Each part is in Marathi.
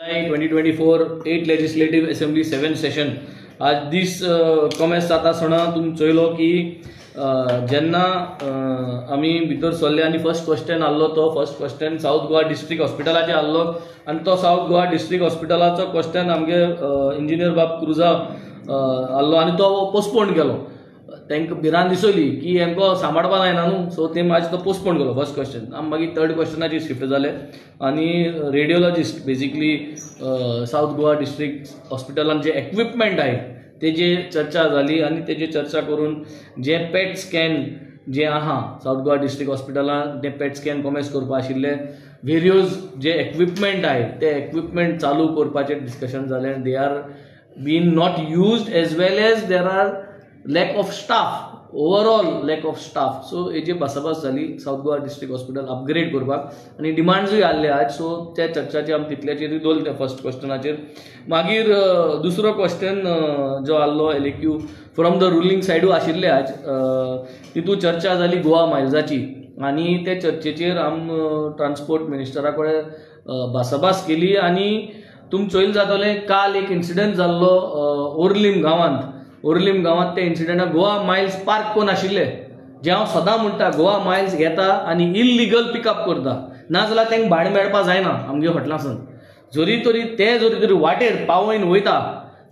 2024 8 लेजिस्लेटिव्ह असेंब्ली 7 सेशन आज दीस कॉमेस जाता आसतना तुमी चोयलो की जेन्ना आमी भितर सरले आनी फर्स्ट क्वेश्चन आसलो तो first question South Goa district हॉस्पिटलाचे आसलो आनी तो साऊथ गोवा डिस्ट्रिक्ट हॉस्पिटलाचो क्वेश्चन आमगे इंजिनियर बाब क्रुजा आसलो आनी तो पोस्टपोन केलो. तांकां भिरांत दिसली की हेंको सांबाळपा जायना न्हू, सो ते मागीर तो पोस्टपोन केलो फर्स्ट क्वेश्चन. आमी मागीर थर्ड क्वेश्चनाचेर शिफ्ट जाले आनी radiologist basically south Goa district हॉस्पिटलान जे इक्विपमेंट आहे तेजे चर्चा जाली आनी तेजे चर्चा करून जे पेट स्कॅन जे आहा साऊथ गोवा डिस्ट्रिक्ट हॉस्पिटलान ते पेट स्कॅन कॉमेस करपा आशिल्ले व्हेरियोज जे इक्विपमेंट आहे ते इक्विपमेंट चालू करपाचें डिस्कशन जालें. They are been not used as well as there are lack of staff, overall lack of staff. So हेजी भासाभास जाली south Goa district hospital upgrade करपाक आनी डिमांड्सूय आसले आज. सो त्या चर्चाचे आमी तितल्याचेरूय दवरले फर्स्ट क्वेश्चनाचेर. मागीर दुसरो क्वेश्चन जो आसलो एलएक्यू फ्रॉम द रुलींग सायडू आशिल्ले आज तितू चर्चा जाली गोवा मायल्साची आनी त्या चर्चेचेर आमी ट्रान्सपोर्ट मिनिस्टरा कडेन भासाभास केली. आनी तुमी चोयलें जातलें काल एक इन्सिडंट जाल्लो ओर्लीम गांवांत ते इन्सिडंटाक गोवा मायल्स पार्क कोन्न आशिल्ले. जे हांव सदां म्हणटा गोवा मायल्स घेता आनी इल्लिगल पिकअप करता, नाजाल्यार तांकां भाडें मेळपा जायना आमगे हॉटेलांसून. जरी तरी वाटेर पावयन वयता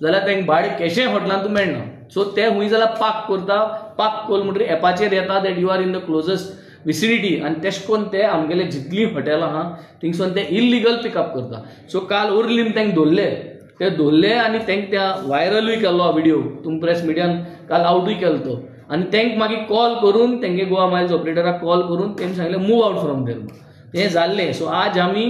जाल्यार तांकां भाडें केशें हॉटेलांतून मेळना. सो ते खूंय जाल्यार पार्क करता, पार्क कोल म्हणटरी एपाचेर येता that you are in the closest vicinity आनी तेश कोन्न ते आमगेले जितलीं हॉटेलां आहा थिंगसून ते इल्लिगल पिकअप करता. सो काल ओर्लीम तांकां धरले आनी तांकां त्या व्हायरलूय केल्लो व्हिडिओ तुमी प्रेस मिडियान काल आवटूय केलो तो. आनी तांकां मागीर कॉल करून तेंगे गोवा मायल्स ऑपरेटराक कॉल करून तेणें सांगलें मूव आउट फ्रॉम देर. हें जाल्लें. सो आज आमी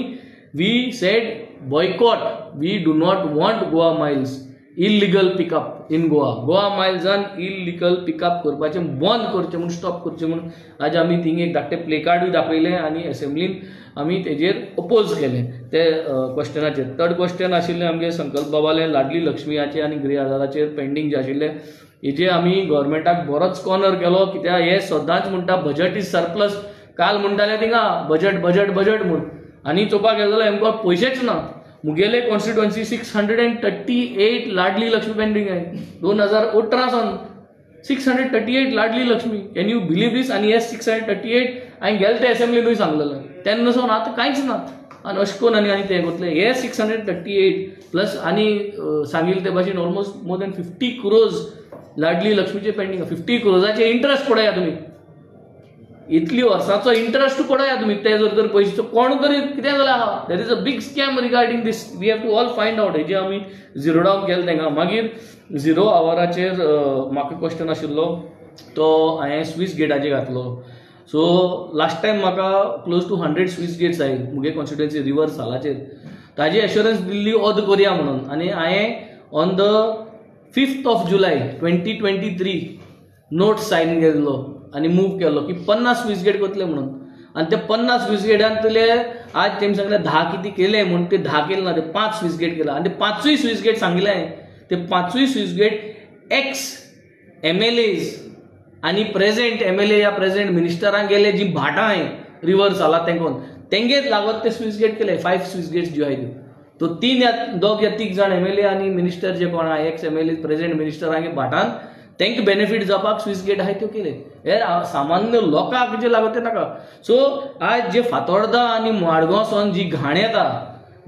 we said boycott, we do not want Goa Miles illegal pickup in Goa मायल्सान इल्लिगल पिकअप करपाचें बंद करचें म्हूण स्टॉप करचें म्हूण आज आमी थिंगा एक धाकटें प्ले कार्डूय दाखयलें आनी असेंब्लीन आमी तेजेर ओपोज केलें ते क्वेश्चनाचेर. थर्ड क्वेश्चन आशिल्लें आमगे संकल्प बाबालें लाडली लक्ष्मीयाचेर आनी गृह आधाराचेर पेंडींग जे आशिल्लें हेजे आमी गव्हर्मेंटाक बरोच कॉर्नर केलो. कित्याक हे सदांच म्हणटा बजट इज सरप्लस. काल म्हणटाले थिंगा बजट म्हूण आनी चोवपाक गेलो हेमको पयशेच ना. मुगेले कॉन्स्टिट्युएन्सी 638 लाडली लक्ष्मी पेंडींग आहे 2018 सावन 638 लाडली लक्ष्मी. कॅन यू बिलीव दीस? आनी हे 638 हांवें गेले ते असेंब्लीनूय सांगलेलें तेन्ना सावन आतां कांयच ना. आनी अशें करून आनी ते करतले हे 638 प्लस आनी सांगिल्ले ते भाशेन ऑलमोस्ट मोर दॅन 50 crores लाडली लक्ष्मीचे पेंडींग. 50 crores इंट्रस्ट पळया तुमी, इतली वर्सांचो इंट्रस्ट पळया तुमी. ते जर पयशे कोण तरी कितें जालें आहा there is a big scam regarding this. We have to all find out. हेजे आमी झिरो डावन केलें तेंकां. मागीर 0 hourचेर म्हाका क्वेश्चन आशिल्लो तो हांवें स्विस गेटाचेर घातलो. सो लास्ट टायम म्हाका क्लोज टू 100 स्विस गेट्स आयिल्ले मुगे कॉन्स्टिट्युएन्सी रिवर सालाचेर. ताजी एश्युरन्स दिल्ली ओद करया म्हणून आनी हांवें on the 5th July 2023 note sign केल्लो आनी मूव केलो की 50 स्विस गेट करतले म्हणून. आनी ते 50 स्विस गेटांतले आज तेमी सांगलें 10 कितें केले म्हणून ते 10 केले ना, ते 5 स्विस गेट केला. आनी ते 5य स्विस गेट सांगलें ते 5य स्विस गेट एक्स MLAs आनी प्रेजेंट MLA या प्रेजेंट मिनिस्टरांक गेले जी भाटां हाय रिवर साला तेंगेच लागत ते स्विस गेट केले. 5 स्विस गेट्स ज्यो आहाय त्यो तो 3 या 2 या 3 जाण MLA आनी मिनिस्टर जे कोण आहाय एक्स MLA प्रेजेंट मिनिस्टरांगे भाटान तांकां बेनिफीट जावपाक स्विस गेट आहाय त्यो केले. हे सामान्य लोकांक जे लागत ते नाका. सो आज जे फातोर्डा आनी माडगांव सावन जी घाण येता,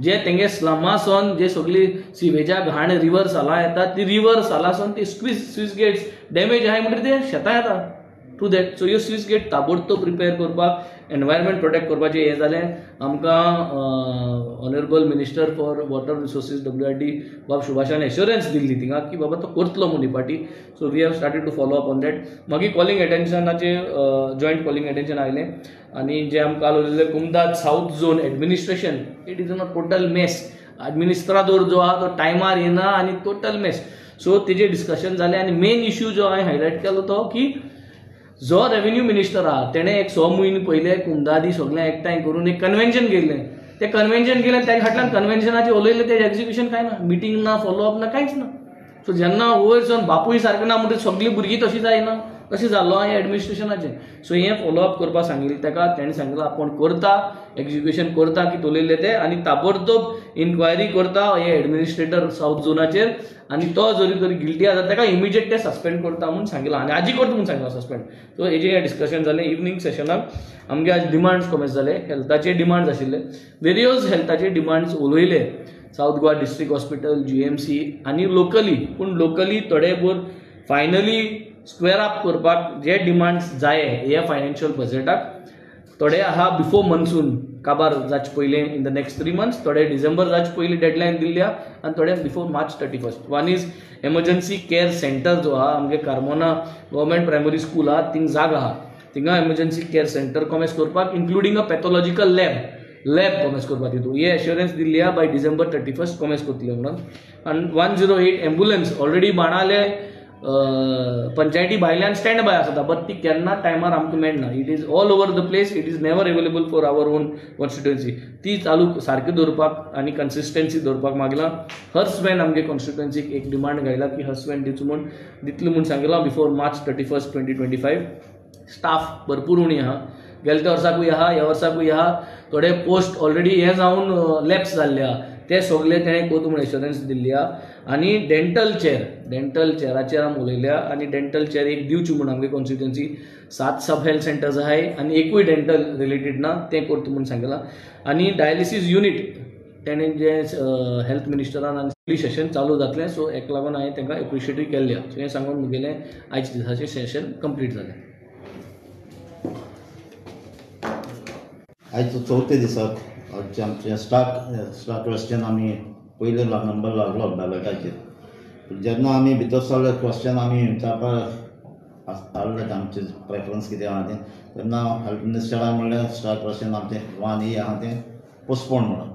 जे तेंगे स्लमा सावन जे सगळी सिवेजा घाण रिवर साला येता ती रिवर साला सावन ती स्विस गेट्स डॅमेज आहाय म्हणटरी ते शेतां येता टू दॅट. सो ह्यो स्विस गेट ताबडतोब रिपेर करपाक एनवायरमेंट प्रोटेक्ट करपाचें हें जालें. आमकां honourable minister for water resources WRD बाब सुभाषान एश्युरन्स दिल्ली थिंगा की बाबा तो करतलो म्हणून party. So we have started to follow up on that. मागीर कॉलिंग एटेन्शनाचे जॉयंट कॉलिंग एटेन्शन आयलें आनी जे आमकां उलयलें कुमदाद south zone administration it is a total mess. एडमिनिस्ट्रादोर जो आहा तो टायमार येना आनी टोटल मेस. सो तेजेर डिस्कशन जालें आनी मेन इश्यू जो हांवें हायलायट केलो तो की जो रेव्हेन्यू मिनिस्टर आहा तेणें एक 6 म्हयने पयले कुमदादी सगळें एकठांय करून एक कन्वेन्शन केल्लें. ते कन्वेन्शन केलें त्या फाटल्यान कन्वेन्शनाचेर उलयलें ते एक्झिक्युशन कांय ना, मिटींग ना, फॉलोअप ना, कांयच ना. सो जेन्ना वयर सावन बापूय सारकें ना म्हणटा सगळीं भुरगीं तशीं जायना तशें जाल्लो हे एडमिनिस्ट्रेशनाचें. सो हें फॉलोअप करपाक सांगिल्लें ताका. ताणें सांगिल्लें आपूण करता, एग्जिक्युशन करता कितें उलयलें तें, आनी ताबडतोब इन्क्वायरी करता हे एडमिनिस्ट्रेटर साऊथ झोनाचेर, आनी तो जरी तरी गिल्टी आसा ताका इमिजिएट ते सस्पेंड करता म्हणून सांगिल्लें, आनी आजी करता म्हणून सांगिल्लें सस्पेंड. सो हेजें डिस्कशन जालें. इवनिंग सेशनाक आमगे आज डिमांड्स कमेंट जाले. हेल्थाचे डिमांड्स आशिल्ले, वेरियस हेल्थाचे डिमांड्स उलयले. South Goa district hospital, GMC आनी लोकली, पूण लोकली थोडे भर फायनली स्क्वेअर अप करपाक जे डिमांड्स जाय हे फायनान्शियल बजेटाक थोडे आहा बिफोर मनसून काबार जावचे पयलीं इन द नेक्स्ट 3 months, थोडे डिसेंबर जावचे पयलीं डेडलायन दिल्ली आहा, आनी थोडे before March 31. One is emergency care centre जो आहा आमगे कार्मोना गव्हर्मेंट प्रायमरी स्कूल आहा थिंग जागा आहा, थिंगा एमर्जन्सी केअर सेंटर कॉमेस करपाक इन्क्लुडिंग अ पॅथॉलॉजिकल लॅब कॉमेस करपाक दितू. हे एश्युरन्स दिल्ली आहा बाय डिसेंबर 31 कॉमेस करतले म्हणून. आनी 108 एम्बुलन्स ऑलरेडी बाणाले पंचायती भायल्यान स्टँड बाय आसता, बट ती केन्ना टायमार आमकां मेळना. It is all over the place, it is never available for our own constituency. ती चालू सारकी दवरपाक आनी कन्सिस्टन्सी दवरपाक मागला. हर्स वॅन आमगे कॉन्स्टिट्युएन्सीक एक डिमांड घायला की हर्स वॅन दिवचो म्हूण, दितले म्हूण सांगला बिफोर March 31, 2025. स्टाफ भरपूर उणी आहा, गेल्या वर्साकूय आहा, ह्या वर्साकूय आहा. थोडे पोस्ट ऑलरेडी हे जावन लॅप्स जाल्ले आहा, ते सगळे तेणें कोत म्हूण एश्युरन्स दिल्ली आहा. आनी डेंटल चेअराचेर आमी उलयल्या, आनी डेंटल चेअर एक दिवची म्हूण आमगे कॉन्स्टिट्युएन्सी 7 सब हेल्थ सेंटर्स आहाय, आनी एकूय डेंटल रिलेटेड ना तें करता म्हूण सांगलां. आनी डायलिसीस युनिट तेणें जे हेल्थ मिनिस्टरान आनी सेशन चालू जातलें, सो हेका लागून हांवें तांकां एप्रिशिएटूय केल्लें. सो हें सांगून मुगेलें आयज दिसाचें सेशन कंप्लीट जालें. आयज 4थ्या दिसाक आमचे स्टाक क्वेश्चन आमी पयले नंबर लागलो बॅलेटाचेर. जेन्ना आमी भितर सरले क्वेश्चन आमी विचारपाक आसताले आमचे प्रेफरन्स कितें आहा तें, तेन्ना हेल्थ मिनिस्टरान म्हणलें स्टाक क्वेश्चन आमचें 1A आहा तें पोस्टपोन म्हणून.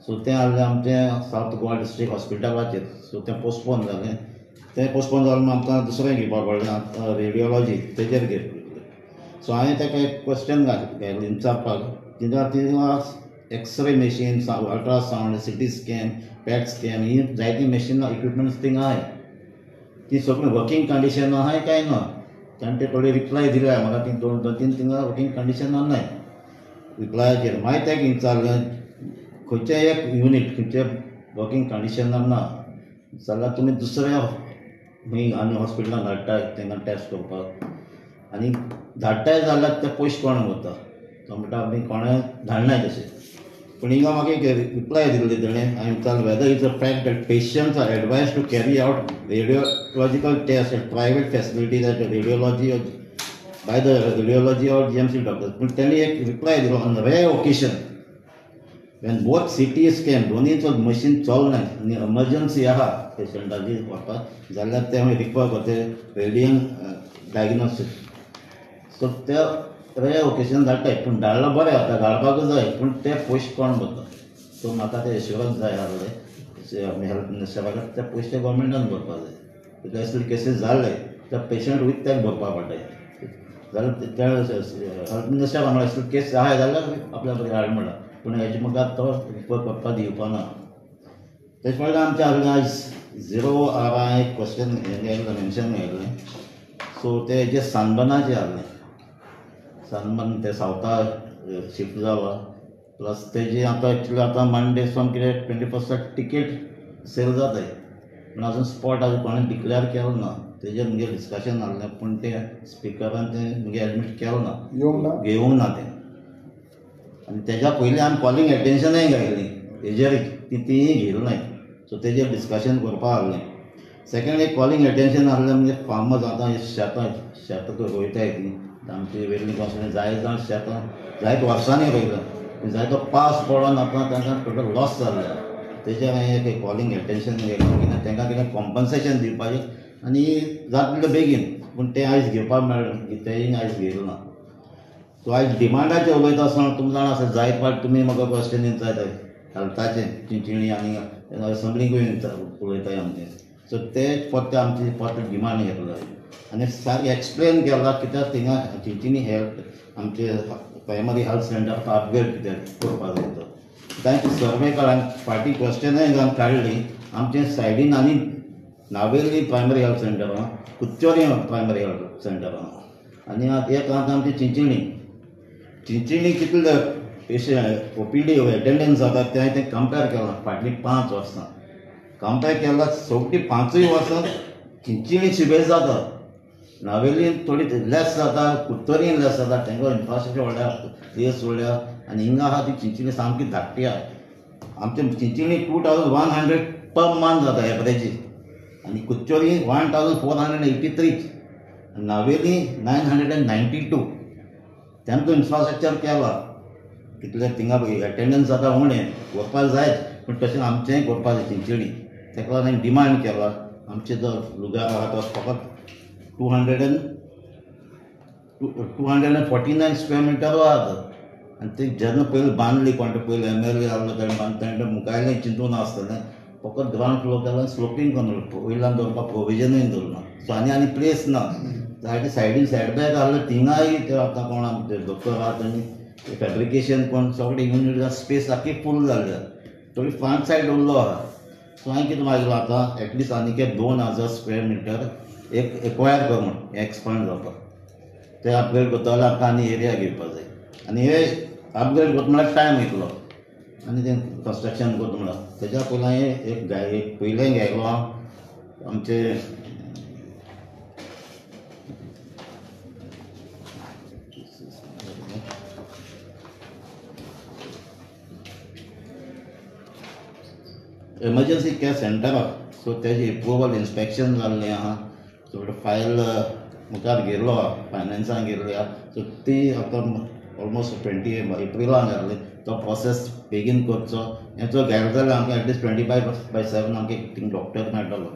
सो तें आहलें आमचें साऊथ गोवा डिस्ट्रिक्ट हॉस्पिटलाचेर. सो तें पोस्टपोन जालें. तें पोस्टपोन जालें आमकां दुसरें घेवपाक पडलें, रेडियोलॉजी तेजेर घेतलें. सो हांवें ताका एक क्वेश्चन घातलें विचारपाक, तिंगा x ray machine, ultrasound, CT scan, पॅट स्कॅन, ही जायती मशीनां इक्विपमेंट्स थिंगा आहाय. ती सगळी वर्किंग कंडिशन आहाय काय ना. ताणें ते थोडे रिप्लाय दिल्या म्हाका, ती 2-3 थिंगा वर्किंग कंडिशनान नाय रिप्लायाचेर. मागीर ताका विचारलें खंयचें एक युनीट खंयचे वर्किंग कंडिशनान ना जाल्यार तुमी दुसऱ्या खंय आनी हॉस्पिटलान धाडटाय तेंगा टेस्ट करपाक, आनी धाडटाय जाल्यार ते पयशे कोण वता. तो म्हणटा आमी कोणें धाडनाय तशें. पूण हिंगा म्हाका एक रिप्लाय दिल्ली तेणें. हांवें विचारलें whether is a fact that patients are advise to carry out radiological test at private facilities at radiology by the radiology or GMC doctors. पूण तेणी एक रिप्लाय दिलो on rare occasion when both CT scan दोनीचो मशीन चलनाय आनी एमर्जन्सी आहा पेशंटाची व्हरपाक जाल्यार ते हांवें रिक्वायर करते रेडियन डायग्नोसीस. सो ते रेअर ओकेशन धाडटाय, पूण धाडला बरें जाता, घालपाकूच जाय, पूण ते पयशे कोण भरता. सो म्हाका ते एश्युरन्स जाय आसले आमी हेल्थ मिनिस्टराक, ते पयशे गव्हर्मेंटान भरपाक जाय. कित्याक असले केसीस जाल्ले ते पेशंट वीथ तेक भरपाक पडटाय. जाल्यार हेल्थ मिनिस्टर म्हणल्यार असले केस आहाय जाल्यार आपल्या बरें हाड म्हणला, पूण हेजे म्हाका तो रिपोर्ट करपाक दिवपाना. तेच पडलें आमच्या हांवें आयज 0RI क्वेश्चन हें मेन्शन केल्लें. सो ते हेजे सानबनाचें आहलें. सानबन ते सावथाक शिफ्ट जालां, प्लस तेजी आतां एक्चुली आतां मंडे सावन कितें 21st टिकेट सेल जाताय, पूण आजून स्पॉट आजून कोणें डिक्लेअर केलो ना. तेजेर मुगे डिस्कशन आहलें, पूण ते स्पिकरान तें मुगे एडमीट केलो ना, घेवंक ना तें. आनी तेज्या पयलीं आमी कॉलिंग एटेन्शनय घायलीं हेजेर, तीय घेयली नाय. सो तेजेर डिस्कशन करपा आहलें. सेकेंड एक कॉलिंग एटेन्शन आहलें म्हणजे फार्मर्स आतां शेतां रोयताय तीं आमची वेगळी कॉन्स्टिट्युएन्सी जाय शेतां जायत वर्सांनी रोयता, जायतो पावस पडोन आतां तांकां टोटल लॉस जाल्ले. तेजेर हांवें एक कॉलिंग एटेन्शन घेतलें कित्याक तांकां कितें कॉम्पन्सेशन दिवपाचें आनी जाता तितलें बेगीन. पूण तें आयज घेवपाक मेळ्ळें, तेंय आयज घेयलो ना. सो आयज डिमांडाचें उलयता आसतना तुमकां जाणा आसा जायत फावट तुमी म्हाका क्वेश्चन विचारताय हेल्थाचें, चिंचिणी आनी असेंब्लीकूय उलयताय आमचें. सो ते परते आमची परते डिमांड घेतलो आनी सारकें एक्सप्लेन केला कित्याक थिंगा चिंचिणी हेल्थ आमचे प्रायमरी हेल्थ सेंटर अपग्रेड कित्याक करपाक जाय तो. तांचे सर्वे काड फाटीं क्वेश्चनय काडलीं आमचे सायडीन आनी नावेली प्रायमरी हेल्थ सेंटर आहा, कुच्चोरी प्रायमरी हेल्थ सेंटर आहा, आनी एक आतां आमची चिंचिणी कितले पेशंट OPD एटेंडन्स जाता ते हांवें तें कंपेर केलां फाटलीं 5 वर्सां कंपेर केला सगळीं 5 वर्सां चिंचिणी शिबेर जाता, नावेली थोडी लेस जाता, कुत्तोरीन लेस जाता, तांकां इन्फ्रास्ट्रक्चर व्हडल्या आनी हिंगा आहा ती चिंचिणी सामकी धाकटी आहा. आमचे चिंचिणी 2100 पर मंथ जाता एवरेजीस आनी कुच्चोरी 1483, नावेली 992. तेंचो इन्फ्रास्ट्रक्चर केला कितले थिंगा एटेंडन्स जाता उणें करपाक जाय पूण तशें आमचेंय करपाक जाय चिंचिणी. ताका लागून हांवें डिमांड केला आमचे जो लुगार आहा तो फकत 249 स्क्वेअर मिटर आहा आनी ते जेन्ना पयलीं बांदली कोण पयलीं MLA आहलो तेणें बांदता मुखायलें चिंतून नासतलें फकत ग्रावंड फ्लोर केला स्लोपींग करून वयल्यान दवरपाक प्रोविजनूय दवरना. सो आनी प्लेस ना सायडीन सायडबॅक आहलो थिंगाय ते आतां कोण आमचे दोतोर आहा तेणी फॅब्रिकेशन कोण सगळें युनिट स्पेस आख्खी फूल जाल्ल्या थोडी फ्रंट सायड उरलो आहा. सो हांवें कितें मागलो आतां एटलिस्ट आनीक 2000 स्क्वेअर मिटर एक एक्वायर करून एक्सपांड जावपाक ते अपग्रेड करता जाल्यार आमकां आनी एरिया घेवपाक जाय आनी हे अपग्रेड करता म्हळ्यार टायम वयतलो आनी तें कन्स्ट्रक्शन करता म्हळ्यार तेज्या पयलीं हांवें एक पयलें घायलो हांव आमचे एमर्जन्सी केअर सेंटराक. सो तेजें एप्रुवल इन्स्पेक्शन जाल्लें आहा, सो फायल मुखार गेल्लो आहा, फायनान्सान गेल्ली आहा. सो ती आतां ऑलमोस्ट 20 एप्रिलान जाल्ली. तो प्रोसेस बेगीन करचो हेचो घायलो जाल्यार आमकां एटलिस्ट 24/7 आमकां थिंग डॉक्टर मेळटलो.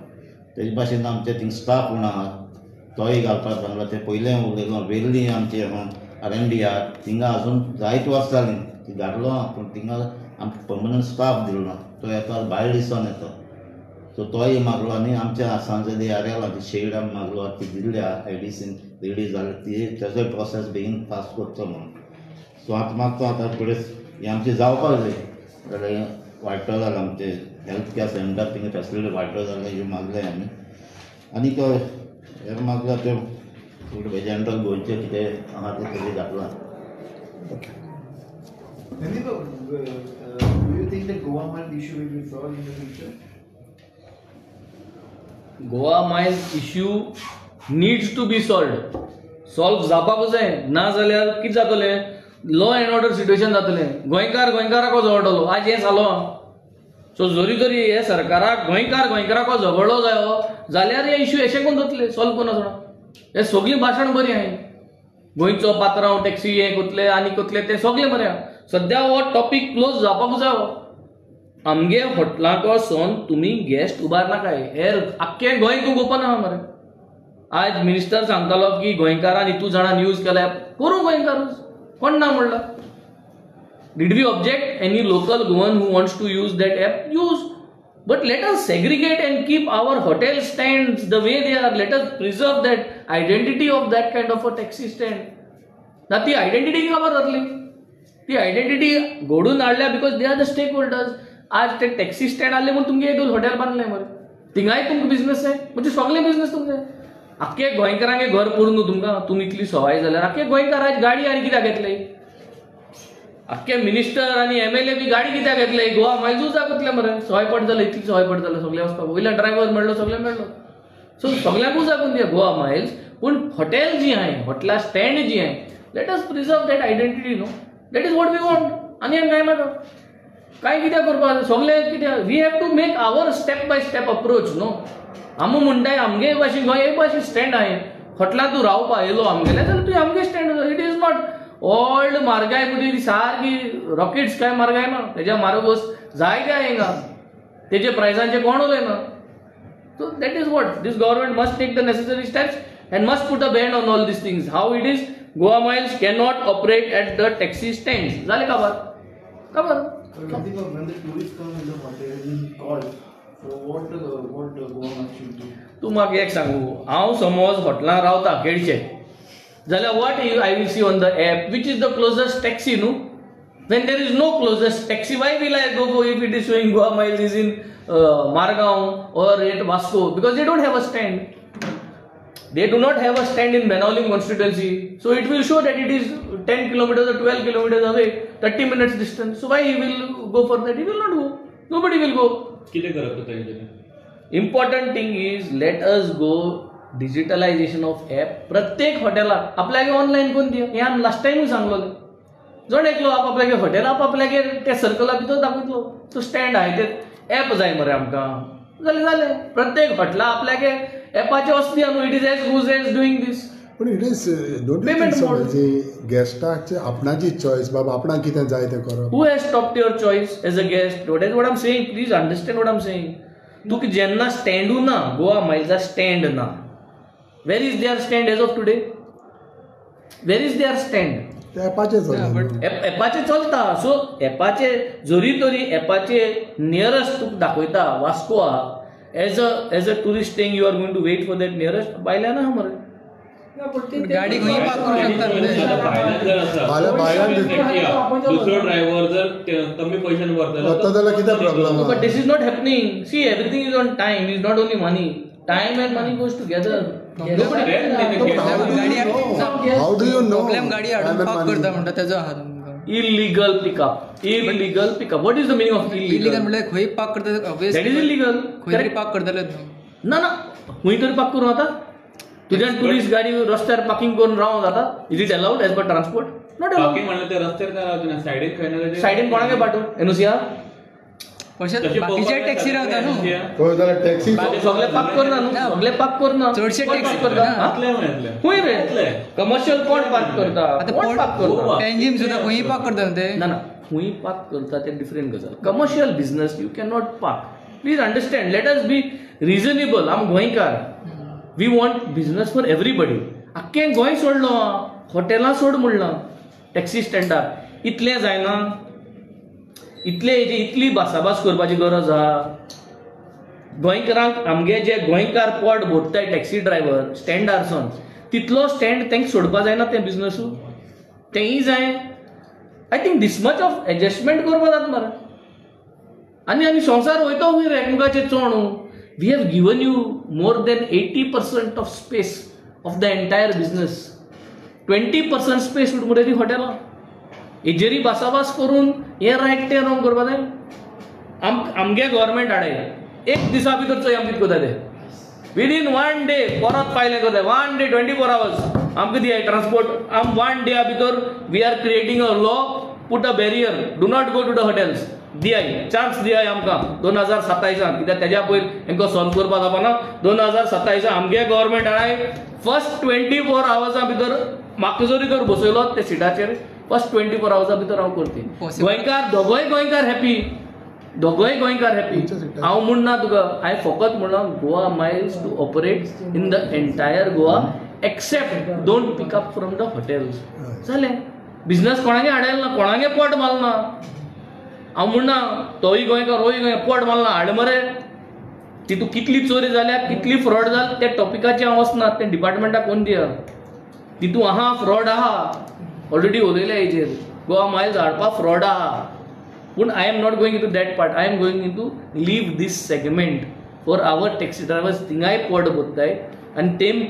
तेजे भाशेन आमचे थिंग स्टाफ म्हूण आहा तोय घालपाक सांगला. ते पयलें उलयलो वेल्ली आमचे R&D आहा थिंगा आजून जायत वर्सां जालीं ती घातलो आहा पूण थिंगा आमकां पर्मनंट स्टाफ दिलो ना. तो येता भायर दिसोन येता. सो तोय मागलो आनी आमच्या सांजे आर्याला ती शेड आमी मागलो ती दिल्ल्या IDCन रेडी जाली ती तेजोय प्रोसेस बेगीन फास्ट करचो म्हणून. सो आतां मागता आतां फुडें हें आमचें जावपाक जाय जाल्यार वाडटो जाल्यार आमचें हेल्थ केअर सेंटर थिंगा फेसिलिटी वाडटो जाल्यार ह्यो मागले आमी आनीक हें मागला त्यो फुडें जनरल गोंयचें कितें आहा तें सगळें घातलां. Do you think the Goa Mines issue will be solved in the future? Goa mines issue needs to be solve जावपाक जाय ना जाल्यार कितें जातलें लॉ एंड ऑर्डर सिट्युएशन जातलें. गोंयकाराक झगडलो आज हें जालो. सो जरी हे सरकाराक गोंयकाराक झगडलो जायो जाल्यार हे इश्यू अशें करून जातले सॉल्व कोण आसना. हे सगळीं भाशण बरीं आहाय गोंयचो पात्रांव टॅक्सी हें कोतले आनी कोतले तें सगळें बरें आहा. सद्या हो टॉपीक क्लोज जावपाक जायो. आमगे हॉटेलांक वचोन तुमी गेस्ट उबार नाकाय हेर आख्खें गोंय तूं ओपन आहा मरे. आज मिनिस्टर सांगतालो की गोंयकारान इतू जाणांनी यूज केल्या करूं गोंयकारूच कोण ना म्हणला. Did we object? Any local Goan who wants to use that app, use. But let us segregate and keep our hotel stands the way they are. Let us preserve that identity of that kind of a taxi stand. ना ती आयडेंटिटी खबर जातली. ती आयडेंटिटी घडून हाडल्या because they are the stakeholders. आज ते टॅक्सी स्टँड आले म्हणून तुमगे एक हॉटेल बांधले मरे थिंगाय तुमकां बिझनेस आहे म्हणजे सगळे बिझनेस तुमचे. आख्खे गोंयकारांगे घर पडून न्हू तुमकां तुमी इतली सवाय जाल्यार आख्खे गोंयकार आज गाडी आनी कित्याक घेतले. आख्खे मिनिस्टर आनी MLA बी गाडी कित्याक घेतले गोवा मायल्सूच जागतले मरे. सवाय पडटले इतली सवाय पडटले सगळे वचपाक वयल्यान ड्रायव्हर मेळ्ळो सगळें मेळ्ळो. सो सगळ्यांकूच जागून दिया गोवा मायल्स. पूण हॉटेल जी आहाय हॉटेला स्टँड जी आहाय let us preserve that identity नो. That is what we want. आनी काय नाका काय कित्याक करपाक सगळें कित्याक we have to make our step by step approach नो. आमी म्हणटाय आमगे भाशेन गोंय एक भाशेन स्टँड आहाय हॉटेलांत तूं रावपा येयलो आमगेले जाल्यार तुवें आमगे stand. It is not old म्हारगाय म्हणजे सारकी रॉकेट्स काय म्हारगाय ना. तेज्या म्हारग वस्त जाय त्या हिंगा तेजे प्रायसांचे कोण उलयना. So that is what this government must take the necessary steps and must put a ban on all this things. How it is Goa Miles can not operate at the taxi stands. जालें खबर. When the tourists come in the hotel, they call. So what Goa Mines should do? तूं म्हाका एक सांगू हांव समज हॉटेलांत रावता केळशे जाल्यार what I will see on the app which is the closest taxi न्हू. When there is no closest taxi, why will I go if it is showing Goa Miles is in Margao or at Vasco? Because they don't have a stand. They do not have a stand in Benaulim constituency. So it will show that it is 10 kilometers or 12 kilometers away, 30 minutes distance. So why he will go for that? He will not go. Nobody will go. Important thing is, let us go digitalization of app. प्रत्येक हॉटेलाक आपल्यागे ऑनलाइन कोण दिया हे आमी लास्ट टाइम सांगलोले. जण एकलो आपल्यागे हॉटेल आपल्यागे त्या सर्कला भितर दाखयतलो तो स्टँड आहे ते ऍप जाय मरे आमकां जालें प्रत्येक हॉटेला आपल्यागे ऍपाचे वस्ती न्हू. It is as good as doing this. पण इट इज पेमेंट मोड गेस्टाचे आपणाची चॉईस बाबा आपणाक कितें जाय तें करप. Who has stopped your choice as a guest? What is what I am saying? Please understand what I am saying. तुका जेन्ना स्टँडू ना, गोवा मायल्सा स्टँड ना, where is their stand as of today? Where is their stand? एपाचे एपाचे चलता. सो एपाचे जरी तरी एपाचे नियरस्ट तुका दाखयता वास्को आहा. As a tourist staying you are going to wait for that nearest. बायल्या ना मरे गाडी खंय पार्क करू शकता. दुसरो ड्रायव्हर जर कमी पैशांनी भरतलो जाल्यार कितें problem? But this is not happening. See everything is on time. Is not only money. Time and money goes together. How do you know? Problem गाडी हाडून पार्क करता म्हणटा तेजो आहा तुमकां. Illegal pickup. Illegal pickup. What is the meaning of illegal illegal? म्हणल्यार खंय पार्क करता. That is illegal. खंय तरी पार्क करतले न्हू. ना खंय तरी पार्क करूं आता. तुज्यान टुरिस्ट गाडी रस्त्यार पार्किंग करून रावूं जाता. Is it allowed as per transport? Not allowed. Parking म्हणल्यार ते रस्त्यार काय रावचे ना, सायडीन खंय ना सायडीन कोणागे पाठव एनओसी आहा. बाकीचे टॅक्सी रावता न्हू. खंय जाल्यार टॅक्सी सगळे पार्क करना न्हू. सगळे पार्क करना. चडशे टॅक्सी करता. खंय रे इतले. कमर्शियल कोण पार्क करता? आता कोण पार्क करता? पेंजीम सुद्धा खंय पार्क करता ते. ना खंय पार्क करता ते डिफरंट गजाल. Commercial business you can not park. Please understand. Let us be reasonable. आम गोंयकार. We want business for everybody. आख्खें गोंय सोडलो. हॉटेलां सोड म्हणलां. टॅक्सी स्टँडार इतलें जायना. इतली भासाभास करपाची गरज आहा. गोंयकारांक आमगे जे गोंयकार पोट भरताय टॅक्सी ड्रायव्हर स्टँडारसून तितलो स्टँड तांकां सोडपा जायना तें बिझनेसू. तेंय जाय. I think this much of adjustment करपा जाता मरे. आनी संवसार वयता खंय रे एकामेकाचेर चोणू. We have given you more than 80% of space of the entire business. 20% space उरता ती हॉटेलां. हेजेरी भासाभास करून हे रायट ते रॉंग करपा जाय. आमगे गव्हर्मेंट हाडय एक दिसा भितर चोय आमकां कितें कोता ते विदीन 1 डे परत पायलें कोता. 1 डे 24 hours आमकां दियाय ट्रान्सपोर्ट. आम 1 डे भितर we are creating a law. Put a barrier. Do not go to the hotels. दियाय चान्स दियाय आमकां 2027 कित्याक तेज्या पयर हांकां सॉल्व करपा जावपाना. 2027 आमगे गव्हर्मेंट हाडाय फर्स्ट 24 hours भितर म्हाका जरी तर बसयलो ते सिटाचेर फर्स्ट 24 hours भितर हांव करतली. गोंयकार दोगोय गोंयकार हॅपी. दोगोय गोंयकार हॅपी. हांव म्हणना तुका. हांवें फकत म्हणलां Goa Miles to operate in the entire Goa except don't pick up from the hotels. जालें. बिझनेस कोणागे हाडयला ना. कोणागे पोट मारना. हांव म्हणना तोय गोंयकार होय गोंयकार पोट मारना हाड मरे. तितू कितली चोरी जाल्या कितली फ्रॉड जाल त्या टॉपिकाचेर हांव वचना. ते डिपार्टमेंटाक कोण दिया. तितू आहा फ्रॉड आहा. ऑलरेडी उलयल्या हेजेर. गोवा मायल्स हाडपा फ्रॉड आहा. पूण I am not going in to that part. I am going in to leave this segment for our taxi drivers. थिंगाय पोट भरताय आनी तेम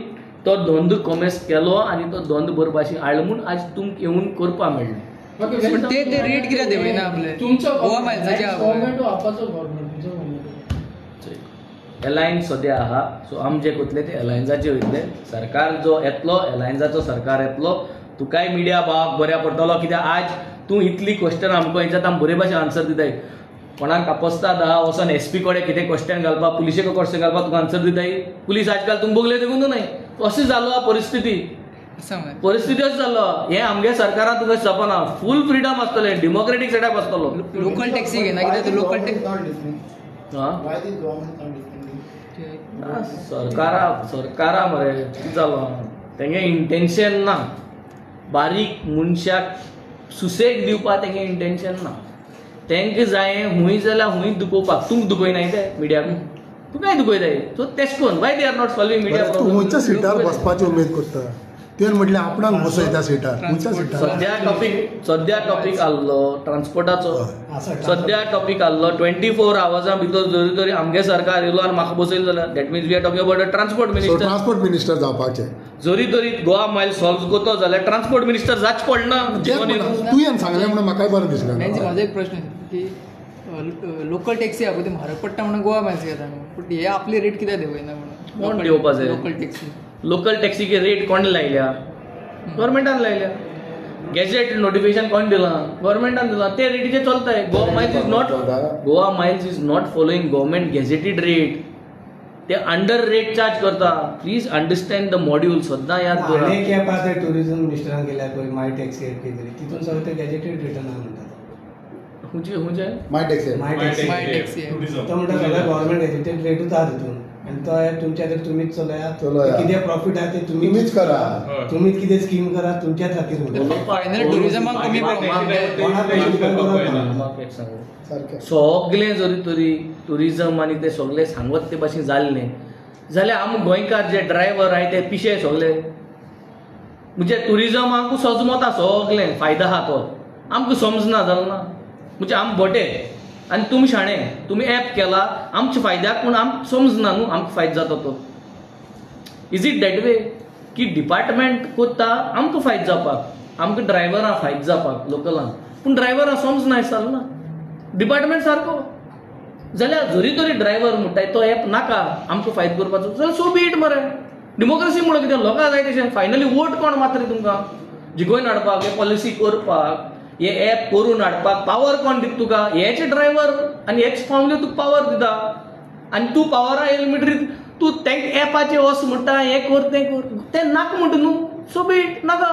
तो धंदो कॉमेस केलो आनी तो धंदो बरपाशी हाडलो म्हूण आज तुमकां येवन करपा मेळ्ळें. पण ते रेट कित्याक देवयना आपले गोवा मायल्साचे. एलायन्स सद्या आहा. सो आम जे करतले ते एलायन्साचे वयतले. सरकार जो येतलो एलायन्साचो सरकार येतलो. तुकाय मिडिया पावप बऱ्या पडटलो. कित्याक आज तूं इतली क्वेश्चन आमकां हेच्यात आमी बरे भाशेन आन्सर दिताय. कोणाक कापस्ताद आहा वचोन एसपी कडेन कितें क्वेश्चन घालपाक पुलिशेक क्वेश्चन घालपाक तुका आन्सर दिताय. पुलीस आजकाल तुमकां बगले देखून न्हय. अशें जालो हा परिस्थिती. परिस्थिती अशें जालो. हें आमगे सरकारान तुका सपना. फूल फ्रीडम आसतले. डेमोक्रेटीक सेटअप आसतलो. लोकल टॅक्सी घेना कित्याक लोकल टॅक्सी सरकारा मरे कितें जालो. तेंगे इंटेन्शन ना. बारीक मनशाक सुसेग दिवपाक तेंगे इंटेन्शन ना. तेंकां जाय हुंय जाल्यार हुंय दुखोवपाक. तुमकां दुखयनाय ते मिडियाक. तुकाय दुखयताय. सो तेश कोन वाय they are not solving media problem. खंयच्या सिटार बसपाची उमेद करता. ते म्हटल्यार आपणाक बसयता सिटार खंयच्या सिटार सद्या टॉपिक आल्लो ट्रान्सपोर्टाचो सद्या टॉपिक आल्लो 24 आवर्सां भितर जरी तरी आमगे सरकार येयलो आनी म्हाका बसयलो जाल्यार that means we are talking about transport minister transport minister जावपाचें जरी तरी गोवा मायल सॉल्व करतो जाल्यार ट्रान्सपोर्ट मिनिस्टर जावच पडना तुवें सांगलें म्हणून म्हाकाय बरें दिसलें म्हाजो एक प्रश्न की लोकल टॅक्सी आहा ती म्हारग पडटा म्हणून गोवा मायल्स घेता पूण हे आपली रेट कित्याक देवयना म्हणून कोण देवपा जाय लोकल टॅक्सी की रेट कोण लायल्या गव्हर्मेंटान लायल्या गॅजेट नोटिफिकेशन कोण दिलां गव्हर्मेंटान दिलां ते रेटीचे चलताय Goa Miles is not following government gazetted rate ते अंडर रेट चार्ज करता प्लीज अंडरस्टँड द मॉड्यूल सद्दां याद दवरा टुरिझम मिनिस्टरान केल्या पळय माय टॅक्सी ऍड केली तितून सगळें ते गॅजेटेड रेटान म्हणटात हुंचे माय टॅक्सी तो म्हणटा सगळ्या गव्हर्मेंट गॅजेटेड रेटूच आहा तितून आनी तो तुमच्या खातीर तुमीच चलया कितें प्रॉफीट आहा ते तुमीच करा तुमीच कितें स्कीम करा तुमच्याच खातीर फायनल टुरिझमाक कमी सगळें जरी तरी टुरिझम आनी ते सगळें सांगत ते भाशेन जाल्लें जाल्यार आमी गोंयकार जे ड्रायव्हर आहाय ते पिशे सगळे म्हणजे टुरिझमाकू सजमता सगळें फायदा आहा तो आमकां समजना जालें ना म्हणजे आम भटे आनी तुमी शाणे तुमी ऍप केला आमच्या फायद्याक पूण आमकां समजना न्हू आमकां फायदो जाता तो इज इट दॅट वे की डिपार्टमेंट कोत्ता आमकां फायदो जावपाक आमकां ड्रायव्हरां फायदो जावपाक लोकलांक पूण ड्रायव्हरां समजना दिसतालो ना डिपार्टमेंट सारको जाल्यार जरी तरी ड्रायव्हर म्हणटाय तो ऍप नाका आमकां फायदो करपाचो जाल्यार सो बी इट मरे डेमोक्रेसी म्हणून कितें लोकांक जाय तशें फायनली वोट कोण मात्र तुमकां जिखोवन हाडपाक हे पॉलिसी करपाक हे ऍप करून हाडपाक पावर कोण दिता तुका हेचे ड्रायव्हर आनी हेच फॉर्मले तुका पावर दिता आनी तूं पावरा येयले म्हणटरीत तूं तेंका ऍपाचे वच म्हणटा हें कर तें नाका म्हणटा न्हू सो बी इट नाका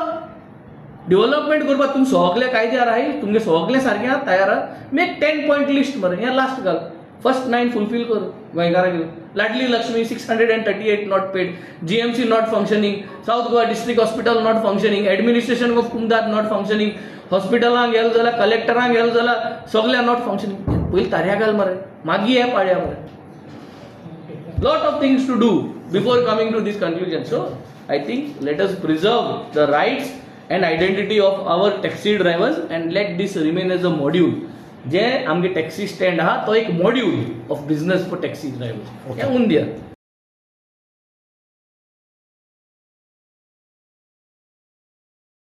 डेव्हलपमेंट करपाक तुमी सगळे कायद्यार आहाय तुमगे सगळे सारकें आहा तयार आहा मेक 10 पॉयंट लिस्ट मरे हें लास्ट घाल फर्स्ट 9 फुलफील कर गोंयकारांक Ladli Laxmi 638 not paid GMC not functioning South Goa district hospital not functioning administration of कुमदार नॉट फंक्शनिंग हॉस्पिटलांक गेलो जाल्यार कलेक्टरांक गेलो जाल्यार सगळ्या नॉट फंक्शनिंग पयलीं ताऱ्या घाल मरे मागीर ऍप हाडया मरे lot of things to do before coming to this conclusion so I think let us preserve the rights and identity of our taxi drivers and let this remain as a module जे आमगे टॅक्सी स्टँड आहा तो एक module of business for taxi drivers हें उन दिया